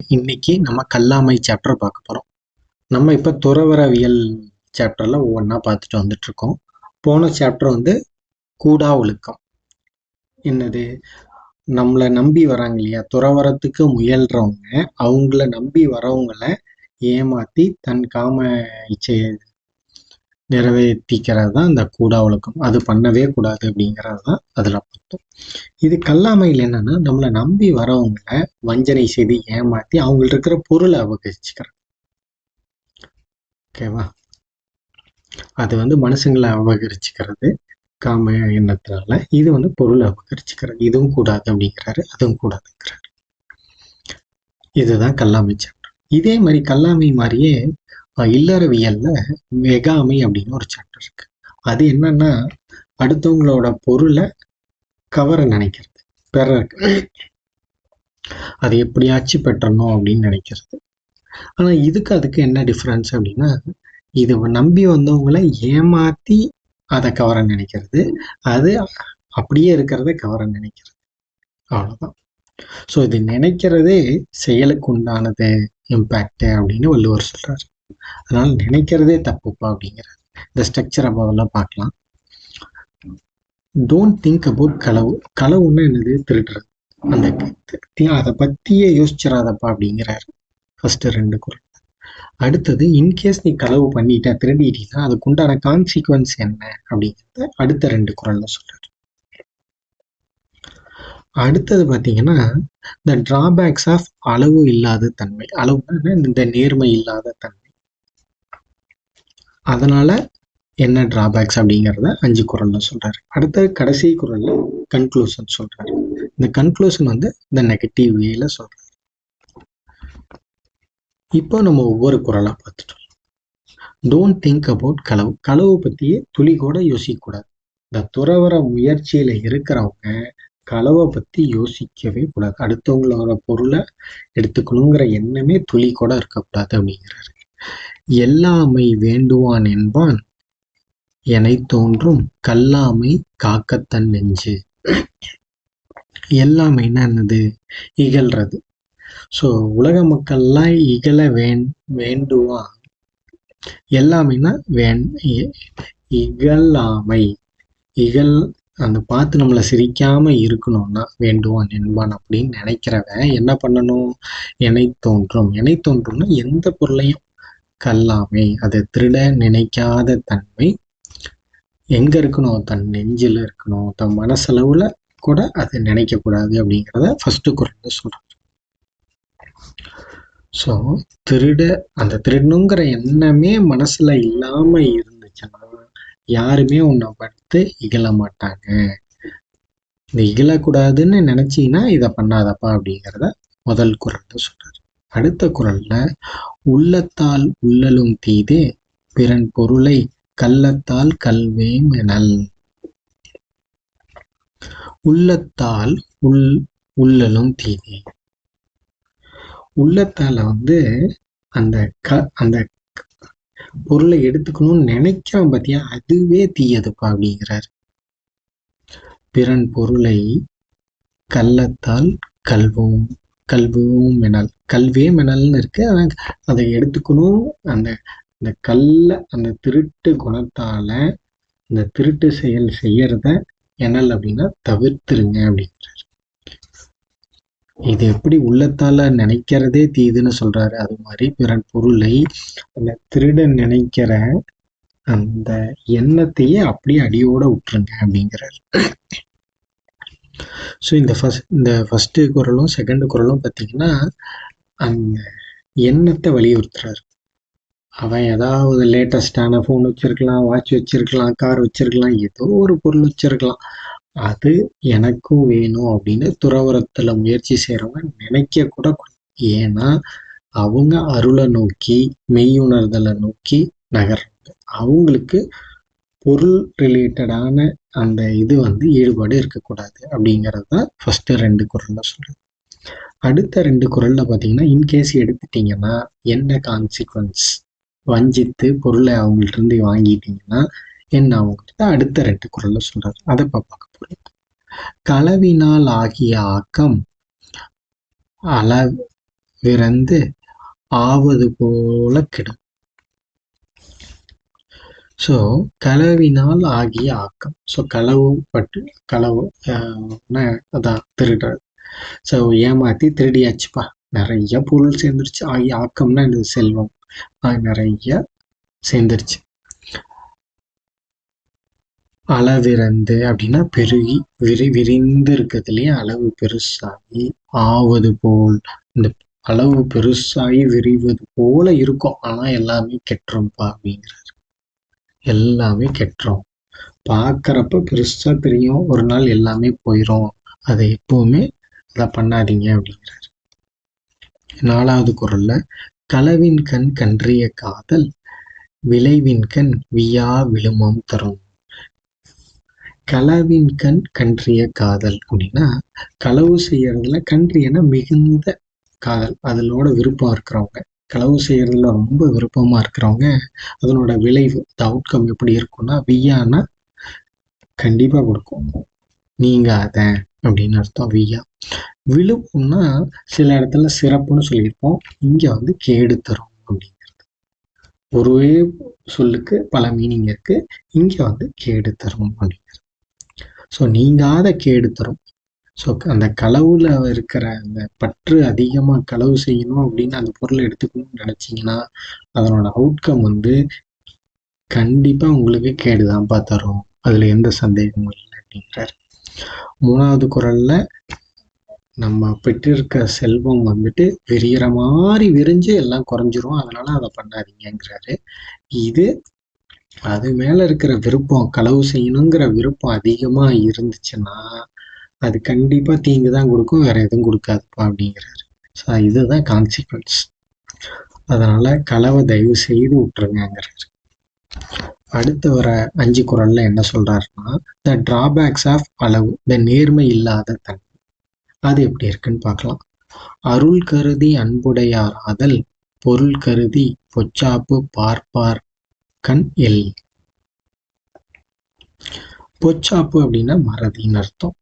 இன்னைக்கு நம்ம கல்லாமை சாப்டர் பார்க்க போகிறோம். நம்ம இப்போ துறவரவியல் சாப்டரில் ஒவ்வொன்றா பார்த்துட்டு வந்துட்டுருக்கோம். போன சாப்டர் வந்து கூடா ஒழுக்கம். என்னது, நம்மளை நம்பி வராங்க இல்லையா, துறவரத்துக்கு முயல்றவங்க அவங்கள நம்பி வரவங்கள ஏமாற்றி தன் காம இச்சையை நிறைவேற்றிக்கிறது தான் இந்த கூடா ஒழுக்கம். அது பண்ணவே கூடாது அப்படிங்கிறது தான் அதில் பார்த்தோம். இது கல்லாமையில் என்னன்னா, நம்மளை நம்பி வரவங்களை வஞ்சனை செய்து ஏமாற்றி அவங்கள்ட்ட இருக்கிற பொருளை அபகரிச்சுக்கிறது. ஓகேவா? அது வந்து மனுஷங்களை அபகரிச்சுக்கிறது காம எண்ணத்தினால. இது வந்து பொருளை அபகரிச்சுக்கிறது. இதுவும் கூடாது அப்படிங்கிறாரு, அதுவும் கூடாதுங்கிறாரு. இதுதான் கல்லாமை சாப்டர். இதே மாதிரி கல்லாமை மாதிரியே இல்லறவியல்ல வெகாமை அப்படின்னு ஒரு சாப்டர் இருக்கு. அது என்னன்னா, அடுத்தவங்களோட பொருளை கவர நினைக்கிறது, பெற அதை எப்படியாச்சும் பெற்றணும் அப்படின்னு நினைக்கிறது. ஆனா அதுக்கு என்ன டிஃபரன்ஸ் அப்படின்னா, இது நம்பி வந்தவங்களை ஏமாத்தி அதை கவர நினைக்கிறது, அது அப்படியே இருக்கிறத கவர நினைக்கிறது, அவ்வளவுதான். ஸோ இது நினைக்கிறதே செயலுக்கு உண்டானது இம்பேக்ட் அப்படின்னு வள்ளுவர் சொல்றாரு. அதனால நினைக்கிறதே தப்புப்பா அப்படிங்கிறார். இந்த ஸ்ட்ரக்சரை முதல்ல பார்க்கலாம். டோன்ட் திங்க் அபவுட் களவு. களவுன்னா என்னது? திருடுறது. அந்த அதை பத்தியே யோசிச்சிடாதப்பா அப்படிங்கிறாரு ஃபர்ஸ்ட் 2 குறள். அடுத்தது, இன்கேஸ் நீ களவு பண்ணிட்ட, திருடிட்டீங்கன்னா அதுக்கு உண்டான கான்சிக்வன்ஸ் என்ன அப்படிங்கிறத அடுத்த 2 குறள்ல சொல்றாரு. அடுத்தது பார்த்தீங்கன்னா, இந்த டிராபேக்ஸ் ஆஃப் அளவு இல்லாத தன்மை. அளவுனா இந்த நேர்மை இல்லாத தன்மை. அதனால என்ன டிராபேக்ஸ் அப்படிங்கிறத 5 குறள்ல சொல்றாரு. அடுத்தது கடைசி குறள்ல கன்க்ளூஷன் சொல்றாரு. இந்த கன்க்ளூஷன் வந்து இந்த நெகட்டிவ் வேல சொல்றாரு. இப்போ நம்ம ஒவ்வொரு குறளா பார்த்துட்டோம். டோன்ட் திங்க் அபவுட் களவு. களவு பத்தியே துளி கூட யோசிக்க கூடாது. இந்த துறவர முயற்சியில இருக்கிறவங்க களவை பத்தி யோசிக்கவே கூடாது. அடுத்தவங்களோட பொருளை எடுத்துக்கணுங்கிற எண்ணமே துளி கூட இருக்கக்கூடாது அப்படிங்கிறாரு. எல்லாமை வேண்டுவான் என்பான் எனை தோன்றும் கல்லாமை காக்கத்தன் நெஞ்சு. எல்லாமைன்னா என்னது? இகழ்றது. ஸோ உலக மக்கள்லாம் இகழ வேண்டுவான். எல்லாமைன்னா இகழாமை. அந்த பார்த்து நம்மளை சிரிக்காம இருக்கணும்னா வேண்டுவான் என்பான் அப்படின்னு நினைக்கிறவன் என்ன பண்ணணும்? எனை தோன்றும். எனை தோன்றும்னா எந்த பொருளையும் கல்லாமை, அது திருட நினைக்காத தன்மை எங்க இருக்கணும்? தன் நெஞ்சில் இருக்கணும். தன் மனசளவுல கூட அதை நினைக்க கூடாது அப்படிங்கிறத ஃபர்ஸ்ட் குறள்ல சொல்றாரு. ஸோ அந்த திருடணுங்கிற எண்ணமே மனசுல இல்லாம இருந்துச்சுன்னா யாருமே உன்னை பார்த்து இகழ மாட்டாங்க. இந்த இகழக்கூடாதுன்னு நினைச்சீங்கன்னா இதை பண்ணாதப்பா அப்படிங்கிறத முதல் குறள்ல சொல்றாரு. அடுத்த குறள்ல, உள்ளத்தால் உள்ளலும் தீதே பிறன் பொருளை கள்ளத்தால் கல்வேம் எனல். உள்ளத்தால் உள்ளலும் தீதே. உள்ளத்தால வந்து அந்த பொருளை எடுத்துக்கணும்னு நினைக்கிறோம் பத்தியா, அதுவே தீயதுப்பா அப்படிங்கிறார். பிறன் பொருளை கள்ளத்தால் கல்வும் மெனல். கல்வே மெனல்னு இருக்கு. அதை எடுத்துக்கணும். அந்த அந்த திருட்டு குணத்தால இந்த திருட்டு செயல் செய்யறத எனல் அப்படின்னா தவிர்த்துருங்க அப்படிங்கிறாரு. இது எப்படி உள்ளத்தால நினைக்கிறதே தீதுன்னு சொல்றாரு, அது மாதிரி பிறன் பொருளை அந்த திருட நினைக்கிற அந்த எண்ணத்தையே அப்படியே அடியோட விட்டுருங்க அப்படிங்கிறாரு. ஸோ இந்த ஃபர்ஸ்ட் குறளும் செகண்ட் குறளும் பார்த்தீங்கன்னா அந்த எண்ணத்தை வலியுறுத்துறாரு. அவன் ஏதாவது லேட்டஸ்டான ஃபோன் வச்சிருக்கலாம், வாட்ச் வச்சிருக்கலாம், கார் வச்சிருக்கலாம், ஏதோ ஒரு பொருள் வச்சிருக்கலாம், அது எனக்கும் வேணும் அப்படின்னு துறவரத்துல முயற்சி செய்யறவங்க நினைக்க கூட. ஏன்னா அவங்க அருளை நோக்கி மெய்யுணர்தலை நோக்கி நகர்றாங்க. அவங்களுக்கு பொருள் ரிலேட்டடான அந்த இது வந்து ஈடுபாடு இருக்கக்கூடாது அப்படிங்கிறது தான் ஃபர்ஸ்ட் 2 குறள்ல சொல்றது. அடுத்த 2 குறள்ல பார்த்தீங்கன்னா, இன்கேஸ் எடுத்துட்டீங்கன்னா என்ன கான்சிக்வன்ஸ், வஞ்சித்து பொருளை அவங்கள்ட்ட இருந்து வாங்கிட்டீங்கன்னா என்ன அவங்கள்ட்ட அடுத்த 2 குறள்ல சொல்றாரு. அதை பார்க்க போறோம். களவினால் ஆகிய ஆக்கம் விரந்து ஆவது போல கெடும். ஸோ களவினால் ஆகிய ஆக்கம். ஸோ களவு அதான் திருடுறது. ஸோ ஏமாத்தி திருடியாச்சுப்பா, நிறைய பொருள் சேர்ந்துருச்சு. ஆகிய ஆக்கம்னா இந்த செல்வம் நிறைய சேர்ந்துருச்சு. அளவிறந்து அப்படின்னா பெருகி விரிந்து இருக்கிறது இல்லையா, அளவு பெருசாகி ஆவது போல், இந்த அளவு பெருசாகி விரிவது போல இருக்கும். ஆனா எல்லாமே கெட்டுரும்பா அப்படிங்கிறாரு. எல்லாமே கெட்டுரும். பார்க்கறப்ப பெருசா தெரியும், ஒரு நாள் எல்லாமே போயிடும். அதை எப்பவுமே அதை பண்ணாதீங்க அப்படிங்கிறாரு. 4வது குறள்ல களவின் கண் கன்றிய காதல் விளைவின் கண் வியா விழுமம் தரும். களவின் கண் கன்றிய காதல் அப்படின்னா, களவு செய்யறதுல கன்றியனா மிகுந்த காதல், அதனோட விருப்பம் இருக்கிறவங்க, களவு செய்யறதுல ரொம்ப விருப்பமா இருக்கிறவங்க, அதனோட விளைவு அவுட்கம் எப்படி இருக்கும்னா வியானா கண்டிப்பா கொடுக்கும், நீங்காத அப்படின்னு அர்த்தம். வியா விழுப்பும்னா சில இடத்துல சிறப்புன்னு சொல்லியிருப்போம், இங்க வந்து கேடு தரும் அப்படிங்கிறது. ஒரே சொல்லுக்கு பல மீனிங் இருக்கு, இங்க வந்து கேடு தரும் அப்படிங்கிறது. ஸோ நீங்காத கேடு தரும். ஸோ அந்த களவுல இருக்கிற அந்த பற்று அதிகமாக களவு செய்யணும் அப்படின்னு அந்த பொருளை எடுத்துக்கணும்னு நினைச்சிங்கன்னா அதனோட அவுட்கம் வந்து கண்டிப்பாக உங்களுக்கு கேடுதான்ப்பா தரும், அதில் எந்த சந்தேகமும் இல்லை அப்படிங்கிறார். 3வது குறள்ல நம்ம பெற்றிருக்க செல்வம் வந்துட்டு விரிகிற மாதிரி விரிஞ்சு எல்லாம் குறைஞ்சிரும், அதனால அதை பண்ணாதீங்கிறாரு. இது அது மேல இருக்கிற விருப்பம், களவு செய்யணுங்கிற விருப்பம் அதிகமா இருந்துச்சுன்னா அது கண்டிப்பா தீங்கு தான் கொடுக்கும், வேற எதுவும் கொடுக்காதுப்பா அப்படிங்கிறாரு. ஸோ இதுதான் கான்சிக்வன்ஸ். அதனால களவை தயவு செய்து விட்டுருங்கிறாரு. அடுத்து வர 5 குறள்ல என்ன சொல்றாருன்னா, த டிராபேக்ஸ் ஆஃப் அளவு, த நேர்மை இல்லாத தன்மை. அது எப்படி இருக்குன்னு பார்க்கலாம். அருள் கருதி அன்புடையார் ஆதல் பொருள் கருதி பொச்சாப்பு பார்ப்பார் கண் எல். பொச்சாப்பு அப்படின்னா மறதின்னு அர்த்தம்.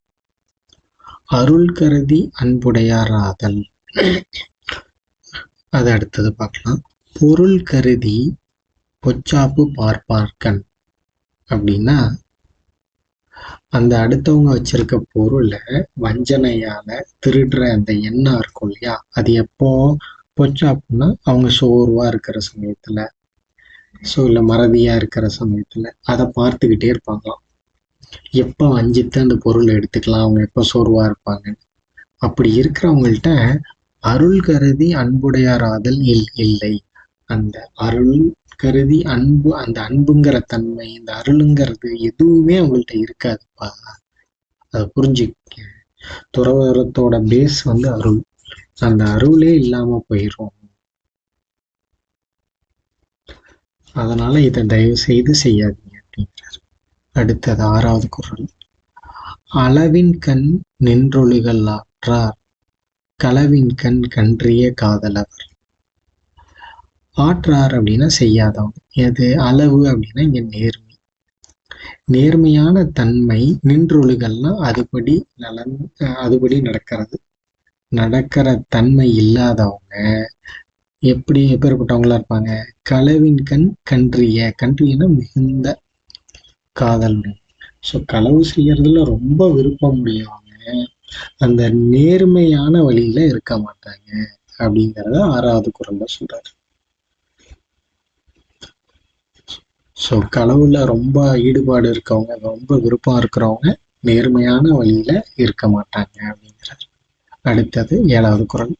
அருள் கருதி அன்புடையார் ஆதல், அது அடுத்தது பார்க்கலாம். பொருள் கருதி பொச்சாப்பு பார்ப்பார் கண் அப்படின்னா, அந்த அடுத்தவங்க வச்சிருக்க பொருளை வஞ்சனையால திருடுற அந்த எண்ணம் இருக்கும் இல்லையா, அது எப்போ பொச்சாப்புன்னா அவங்க சோர்வா இருக்கிற சமயத்துல, ஸோ இல்லை மறதியா இருக்கிற சமயத்துல அதை பார்த்துக்கிட்டே இருப்பாங்களாம். எப்போ வஞ்சித்து அந்த பொருளை எடுத்துக்கலாம், அவங்க எப்போ சோர்வா இருப்பாங்க. அப்படி இருக்கிறவங்கள்ட்ட அருள் கருதி அன்புடையார் ஆதல் இல்லை. அந்த அருள் கருதி அன்பு, அந்த அன்புங்கிற தன்மை, இந்த அருளுங்கிறது எதுவுமே அவங்கள்ட்ட இருக்காதுப்பா. அதை புரிஞ்சுக்க. துறவரத்தோட பேஸ் வந்து அருள், அந்த அருளே இல்லாம போயிடும். அதனால இதை தயவு செய்து செய்யாதீங்க அப்படிங்கிறார். அடுத்தது 6வது குறள். அளவின் கண் நின்றொழுகல் ஆற்றார் களவின் கண் கன்றிய காதலவர். ஆற்றார் அப்படின்னா செய்யாதவங்க. எது அளவு அப்படின்னா இங்க நேர்மை, நேர்மையான தன்மை. நின்றொழுகல்னா அதுபடி அதுபடி நடக்கிற தன்மை இல்லாதவங்க எப்பேற்பட்டவங்களா இருப்பாங்க. களவின் கண் கன்றியன்னா மிகுந்த காதல். ஸோ களவு செய்யறதுல ரொம்ப விருப்பம் உடையவங்க அந்த நேர்மையான வழியில இருக்க மாட்டாங்க அப்படிங்கிறத 6வது குறள்ல சொல்றாரு. ஸோ களவுல ரொம்ப ஈடுபாடு இருக்கவங்க, ரொம்ப விருப்பம் இருக்கிறவங்க நேர்மையான வழியில இருக்க மாட்டாங்க அப்படிங்கிறார். அடுத்தது 7வது குறள்.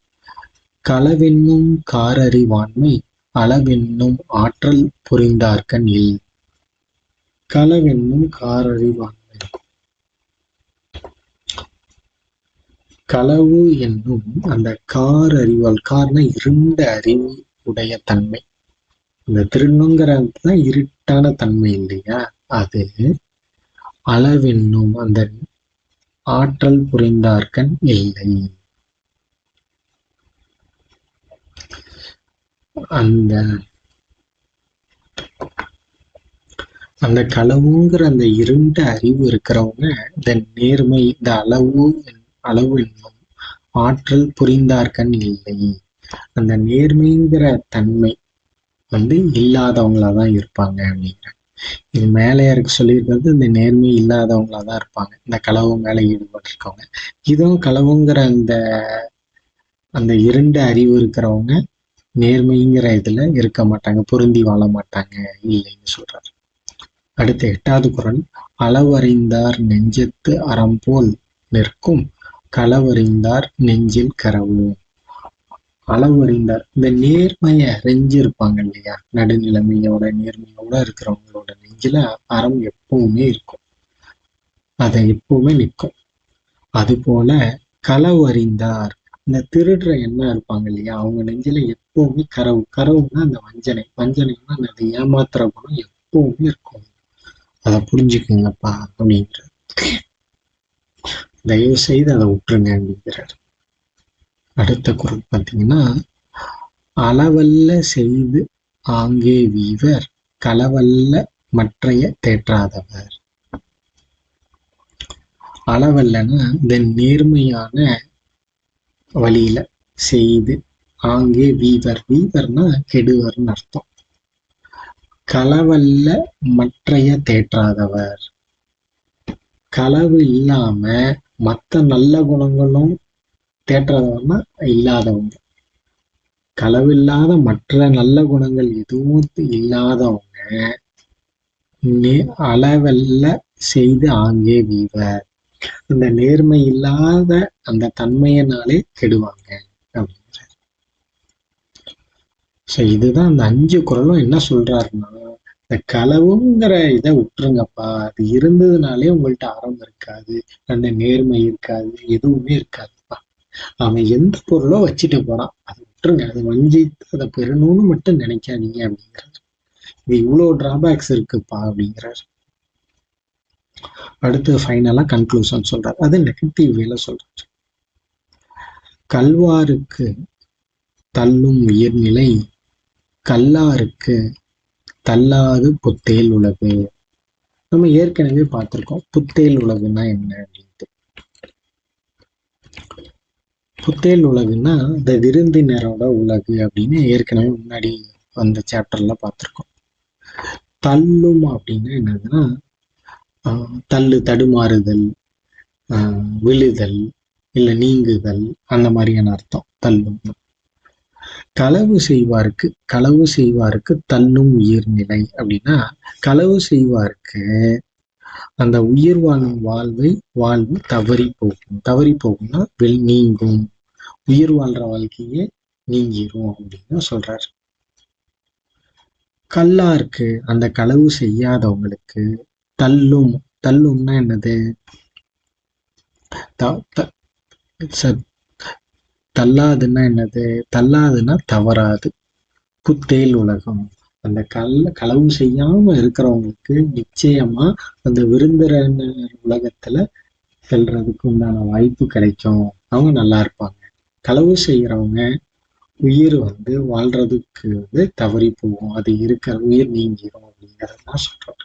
களவென்னும் காரறிவாண்மை அளவென்னும் ஆற்றல் புரிந்தார்கண் இல். களவென்னும் காரறிவாண்மை, களவு என்னும் அந்த அறிவால், கார்னா இருண்ட அறிவு உடைய தன்மை, இந்த திருநுங்கிறது இருட்டான தன்மை இல்லையா, அது அளவென்னும் அந்த ஆற்றல் புரிந்தார்கண் இல்லை. அந்த களவுங்கிற அந்த இருண்ட அறிவு இருக்கிறவங்க இந்த நேர்மை, இந்த அளவு என்னும் ஆற்றல் புரிந்தார்கண் இல்லை. அந்த நேர்மைங்கிற தன்மை இல்லாதவங்களா தான் இருப்பாங்க அப்படிங்கிற. இது மேலையாருக்கு சொல்லியிருக்கிறது இந்த நேர்மை இல்லாதவங்களா தான் இருப்பாங்க, இந்த களவு மேல ஈடுபட்டிருக்கவங்க. இதுவும் களவுங்கிற அந்த அந்த இரண்டு அறிவு இருக்கிறவங்க நேர்மைங்கிற இதுல இருக்க மாட்டாங்க, பொருந்தி வாழ மாட்டாங்க இல்லைன்னு சொல்றாரு. அடுத்த 8வது குறள், அளவறிந்தார் நெஞ்சத்து அறம் போல் நிற்கும் களவறிந்தார் நெஞ்சில் கரவு. அளவறிந்தார், இந்த நேர்மையை அறிஞ்சிருப்பாங்க இல்லையா, நடுநிலைமையோட நேர்மையோட இருக்கிறவங்களோட நெஞ்சில அறம் எப்பவுமே இருக்கும், அதை எப்பவுமே நிற்கும். அது போல களவறிந்தார், இந்த திருடுற எண்ணம் இருப்பாங்க இல்லையா, அவங்க நெஞ்சில எப்பவுமே கரவு. கரவுன்னா அந்த வஞ்சனை, வஞ்சனைன்னா அந்த ஏமாத்துற குணம் எப்பவுமே இருக்கும். அதை புரிஞ்சுக்குங்கப்பா அப்படிங்கிற. தயவு செய்து அதை விட்டுருங்க அப்படிங்கிறார். அடுத்த குறள் பார்த்தீங்கன்னா, அளவல்ல செய்து ஆங்கே வீவர் களவல்ல மற்றைய தேற்றாதவர். அளவல்லன்னா இந்த நேர்மையான வழியில செய்து, ஆங்கே வீவர், வீவர்னா கெடுவர்னு அர்த்தம். களவல்ல மற்றைய தேற்றாதவர், களவு இல்லாம மற்ற நல்ல குணங்களும் தேற்றாதவர்னா இல்லாதவங்க. களவில்லாத மற்ற நல்ல குணங்கள் எதுவும் இல்லாதவங்க அளவல்ல செய்து ஆங்கே வீவர், அந்த நேர்மை இல்லாத அந்த தன்மையினாலே கெடுவாங்க அப்படின்ற. ஸோ இதுதான் அந்த 5 குறளும் என்ன சொல்றாருன்னா, இந்த களவுங்கிற இதை விட்டுருங்கப்பா, அது இருந்ததுனாலே உங்கள்கிட்ட அறம் இருக்காது, அந்த நேர்மை இருக்காது, எதுவுமே இருக்காதுப்பா. அவன் எந்த பொருளோ வச்சுட்டு போறான், அதை விட்டுருங்க, அதை வஞ்சித்து அதை பெறணும்னு மட்டும் நினைக்காதீங்க அப்படிங்கிறார். இது இவ்வளோ டிராபேக்ஸ் இருக்குப்பா அப்படிங்கிறார். அடுத்து ஃபைனலா கன்க்ளூஷன் சொல்றாரு, அது நெகட்டிவ் வேல சொல்றாரு. கல்வாருக்கு தள்ளும் உயிர்நிலை கல்லாருக்கு தள்ளாது புத்தேல் உலகு. நம்ம ஏற்கனவே பார்த்திருக்கோம் புத்தேல் உலகுன்னா என்ன அப்படின்ட்டு. புத்தேல் உலகுன்னா இந்த விருந்தினரோட உலகு அப்படின்னு ஏற்கனவே முன்னாடி அந்த சாப்டர்ல பார்த்திருக்கோம். தள்ளும் அப்படின்னா என்னதுன்னா, தள்ளு தடுமாறுதல், விழுதல், இல்லை நீங்குதல், அந்த மாதிரியான அர்த்தம் தள்ளும். களவு செய்வாருக்கு தள்ளும் உயிர்நிலை அப்படின்னா, களவு செய்வாருக்கு அந்த உயிர் வாழும் வாழ்வு தவறி போகும்னா நீங்கும், உயிர் வாழ்ற வாழ்க்கையே நீங்கிரும் அப்படின்னு சொல்றாரு. கல்லாருக்கு அந்த களவு செய்யாதவங்களுக்கு தள்ளும்னா என்னது, தள்ளாதுன்னா என்னது, தள்ளாதுன்னா தவறாது. புத்தேல் உலகம், அந்த களவு செய்யாம இருக்கிறவங்களுக்கு நிச்சயமா அந்த விருந்தினர் உலகத்துல செல்றதுக்கு உண்டான வாய்ப்பு கிடைக்கும், அவங்க நல்லா இருப்பாங்க. களவு செய்யறவங்க உயிர் வாழ்றதுக்கு தவறி போகும், அது இருக்கிற உயிர் நீங்கிரும் அப்படிங்கிறதான் சொல்றாரு.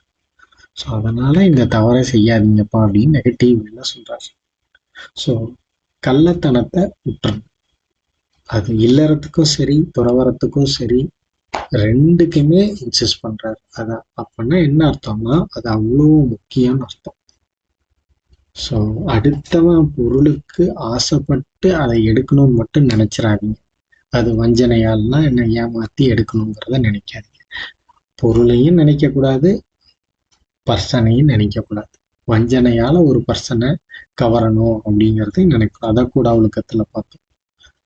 ஸோ அதனால இந்த தவறை செய்யாதீங்கப்பா அப்படின்னு நெகட்டிவ் சொல்றாரு. ஸோ கள்ளத்தனத்தை விட்டுருங்க, அது இல்லறத்துக்கும் சரி துறவரத்துக்கும் சரி ரெண்டுக்குமே இன்சிஸ்ட் பண்றாரு. அதான் அப்படின்னா என்ன அர்த்தம்னா, அது அவ்வளோ முக்கியம்னு அர்த்தம். ஸோ அடுத்தவன் பொருளுக்கு ஆசைப்பட்டு அதை எடுக்கணும்னு மட்டும் நினைச்சிடாதீங்க, அது வஞ்சனையால்னா என்ன ஏமாத்தி எடுக்கணுங்கிறத நினைக்காதீங்க. பொருளையும் நினைக்க கூடாது, பர்சனையும் நினைக்க கூடாது. வஞ்சனையால ஒரு பர்சனை கவரணும் அப்படிங்கிறதையும் நினைக்கணும், அதை கூட ஒழுக்கத்துல பார்த்தோம்.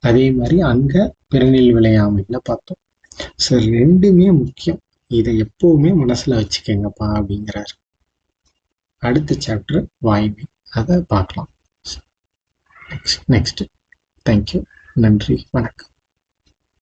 அதே மாதிரி அங்க பிறனில் விளையாமையில பார்த்தோம். ஸோ ரெண்டுமே முக்கியம், இதை எப்பவுமே மனசுல வச்சுக்கங்கப்பா அப்படிங்கிறாரு. அடுத்த சாப்டர் வாய்மை, அதை பார்க்கலாம் நெக்ஸ்ட். தேங்க்யூ, நன்றி, வணக்கம்.